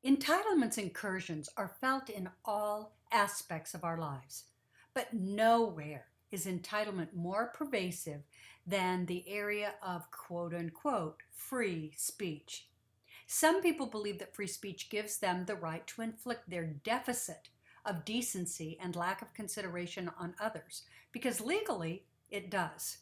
Entitlements incursions are felt in all aspects of our lives, but nowhere is entitlement more pervasive than the area of quote unquote free speech. Some people believe that free speech gives them the right to inflict their deficit of decency and lack of consideration on others, because legally it does.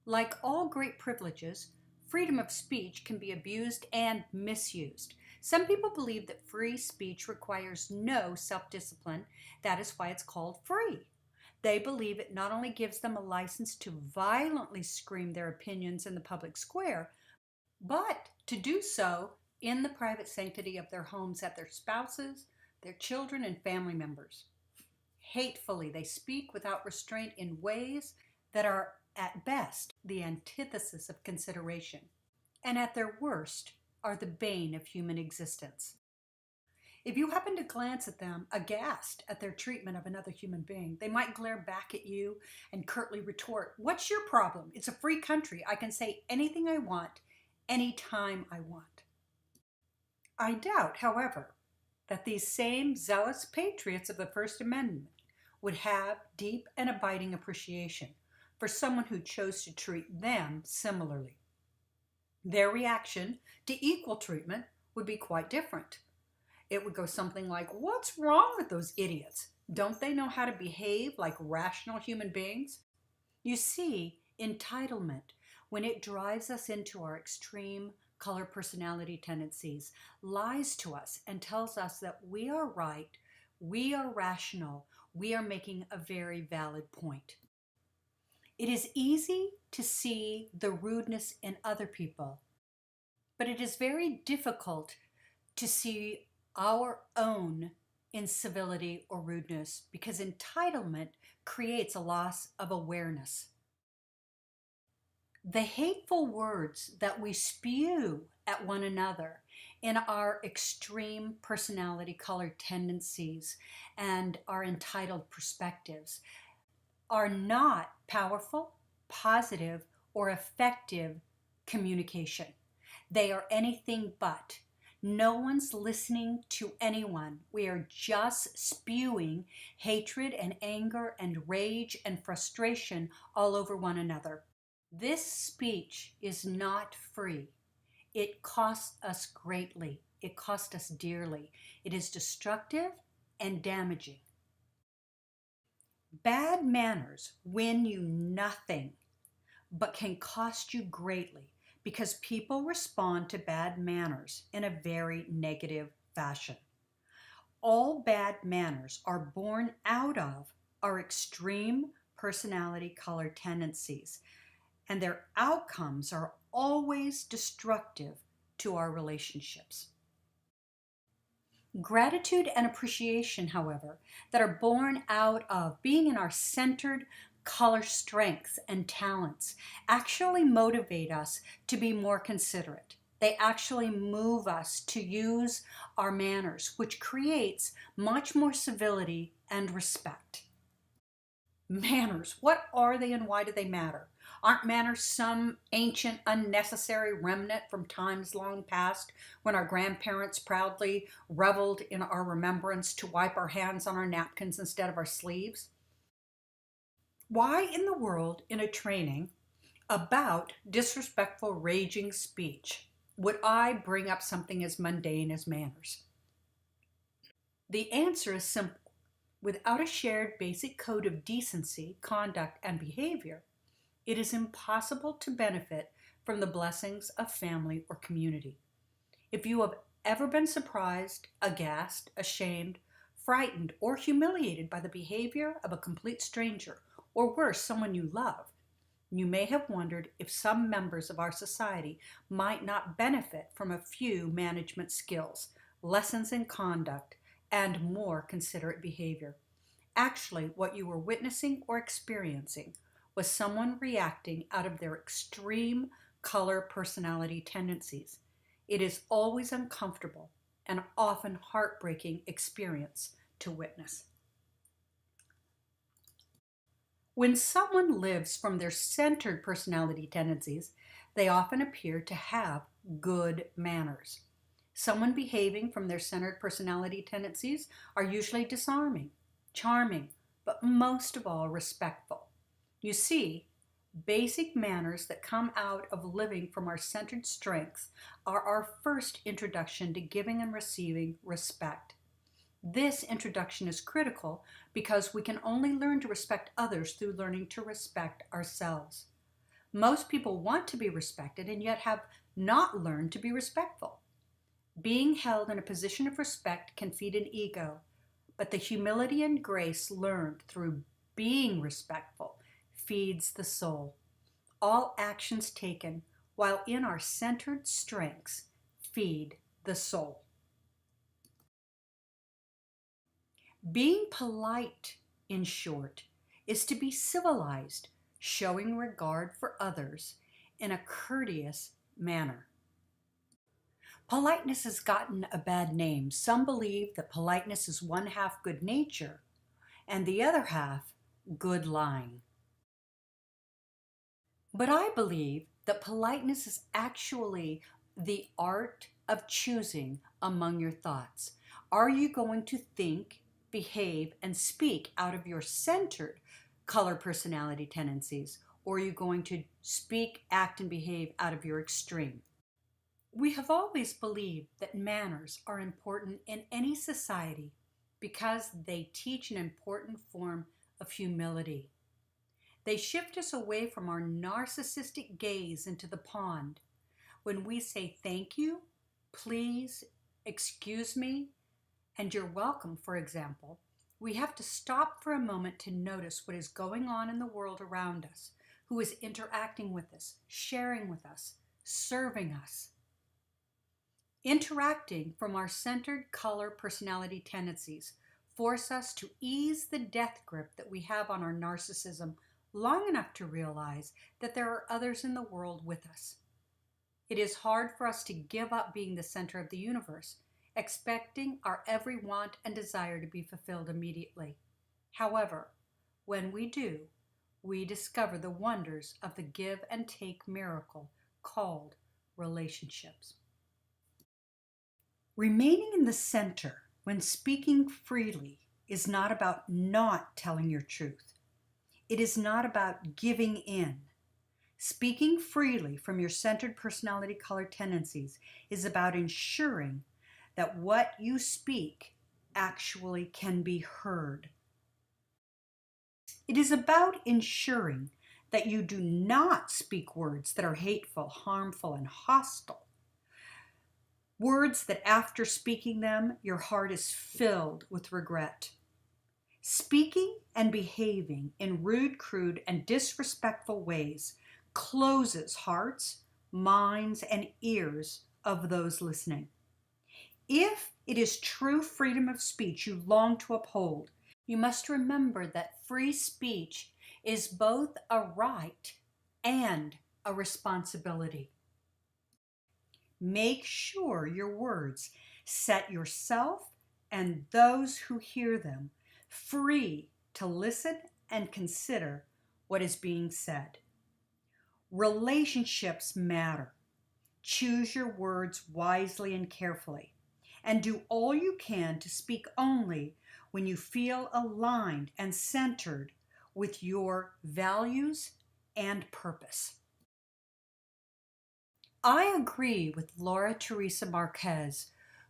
Like all great privileges, freedom of speech can be abused and misused. Some people believe that free speech requires no self discipline. That is why it's called free. They believe it not only gives them a license to violently scream their opinions in the public square, but to do so in the private sanctity of their homes at their spouses, their children, and family members. Hatefully, they speak without restraint in ways that are at best the antithesis of consideration, and at their worst are the bane of human existence. If you happen to glance at them aghast at their treatment of another human being, they might glare back at you and curtly retort, "What's your problem? It's a free country. I can say anything I want, anytime I want." I doubt, however, that these same zealous patriots of the First Amendment would have deep and abiding appreciation for someone who chose to treat them similarly. Their reaction to equal treatment would be quite different. It would go something like, "What's wrong with those idiots? Don't they know how to behave like rational human beings?" You see, entitlement, when it drives us into our extreme color personality tendencies, lies to us and tells us that we are right, we are rational, we are making a very valid point. It is easy to see the rudeness in other people, but it is very difficult to see our own incivility or rudeness because entitlement creates a loss of awareness. The hateful words that we spew at one another in our extreme personality colored tendencies and our entitled perspectives are not powerful, positive, or effective communication. They are anything but. No one's listening to anyone. We are just spewing hatred and anger and rage and frustration all over one another. This speech is not free. It costs us greatly. It costs us dearly. It is destructive and damaging. Bad manners win you nothing, but can cost you greatly because people respond to bad manners in a very negative fashion. All bad manners are born out of our extreme personality color tendencies, and their outcomes are always destructive to our relationships. Gratitude and appreciation, however, that are born out of being in our centered color strengths and talents actually motivate us to be more considerate. They actually move us to use our manners, which creates much more civility and respect. Manners, what are they and why do they matter? Aren't manners some ancient, unnecessary remnant from times long past when our grandparents proudly reveled in our remembrance to wipe our hands on our napkins instead of our sleeves? Why in the world, in a training about disrespectful, raging speech, would I bring up something as mundane as manners? The answer is simple. Without a shared basic code of decency, conduct, and behavior, it is impossible to benefit from the blessings of family or community. If you have ever been surprised, aghast, ashamed, frightened, or humiliated by the behavior of a complete stranger, or worse, someone you love, you may have wondered if some members of our society might not benefit from a few management skills, lessons in conduct, and more considerate behavior. Actually, what you were witnessing or experiencing was someone reacting out of their extreme color personality tendencies. It is always uncomfortable and often heartbreaking experience to witness. When someone lives from their centered personality tendencies, they often appear to have good manners. Someone behaving from their centered personality tendencies are usually disarming, charming, but most of all respectful. You see, basic manners that come out of living from our centered strengths are our first introduction to giving and receiving respect. This introduction is critical because we can only learn to respect others through learning to respect ourselves. Most people want to be respected and yet have not learned to be respectful. Being held in a position of respect can feed an ego, but the humility and grace learned through being respectful feeds the soul. All actions taken while in our centered strengths feed the soul. Being polite, in short, is to be civilized, showing regard for others in a courteous manner. Politeness has gotten a bad name. Some believe that politeness is one half good nature and the other half good lying. But I believe that politeness is actually the art of choosing among your thoughts. Are you going to think, behave, and speak out of your centered color personality tendencies, or are you going to speak, act, and behave out of your extreme? We have always believed that manners are important in any society because they teach an important form of humility. They shift us away from our narcissistic gaze into the pond. When we say thank you, please, excuse me, and you're welcome, for example, we have to stop for a moment to notice what is going on in the world around us, who is interacting with us, sharing with us, serving us. Interacting from our centered color personality tendencies force us to ease the death grip that we have on our narcissism long enough to realize that there are others in the world with us. It is hard for us to give up being the center of the universe, expecting our every want and desire to be fulfilled immediately. However, when we do, we discover the wonders of the give and take miracle called relationships. Remaining in the center when speaking freely is not about not telling your truth. It is not about giving in. Speaking freely from your centered personality color tendencies is about ensuring that what you speak actually can be heard. It is about ensuring that you do not speak words that are hateful, harmful, and hostile. Words that after speaking them, your heart is filled with regret. Speaking and behaving in rude, crude, and disrespectful ways closes hearts, minds, and ears of those listening. If it is true freedom of speech you long to uphold, you must remember that free speech is both a right and a responsibility. Make sure your words set yourself and those who hear them free to listen and consider what is being said. Relationships matter. Choose your words wisely and carefully, and do all you can to speak only when you feel aligned and centered with your values and purpose. I agree with Laura Teresa Marquez,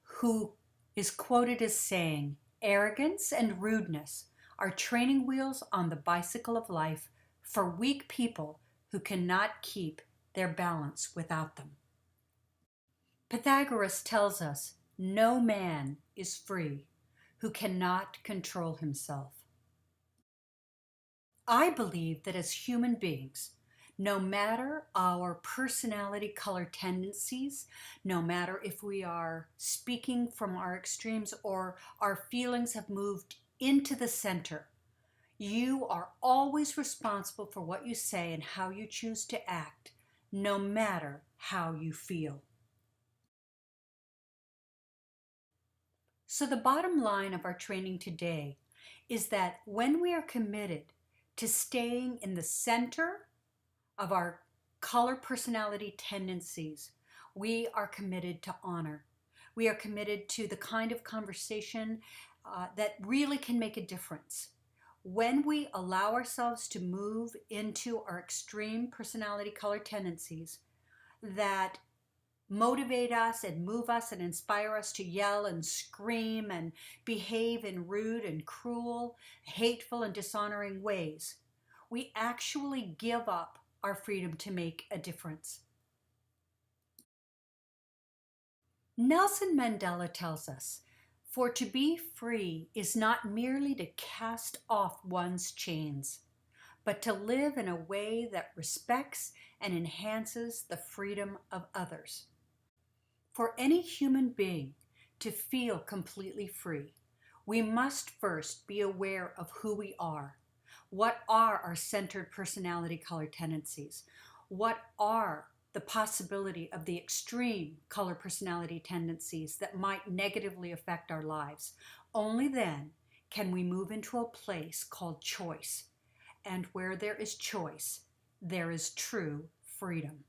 who is quoted as saying, "Arrogance and rudeness are training wheels on the bicycle of life for weak people who cannot keep their balance without them." Pythagoras tells us, "No man is free who cannot control himself." I believe that as human beings, no matter our personality color tendencies, no matter if we are speaking from our extremes or our feelings have moved into the center, you are always responsible for what you say and how you choose to act, no matter how you feel. So the bottom line of our training today is that when we are committed to staying in the center of our color personality tendencies, we are committed to honor. We are committed to the kind of conversation that really can make a difference. When we allow ourselves to move into our extreme personality color tendencies that motivate us and move us and inspire us to yell and scream and behave in rude and cruel, hateful and dishonoring ways, we actually give up our freedom to make a difference. Nelson Mandela tells us, "For to be free is not merely to cast off one's chains, but to live in a way that respects and enhances the freedom of others." For any human being to feel completely free, we must first be aware of who we are. What are our centered personality color tendencies? What are the possibility of the extreme color personality tendencies that might negatively affect our lives? Only then can we move into a place called choice. And where there is choice, there is true freedom.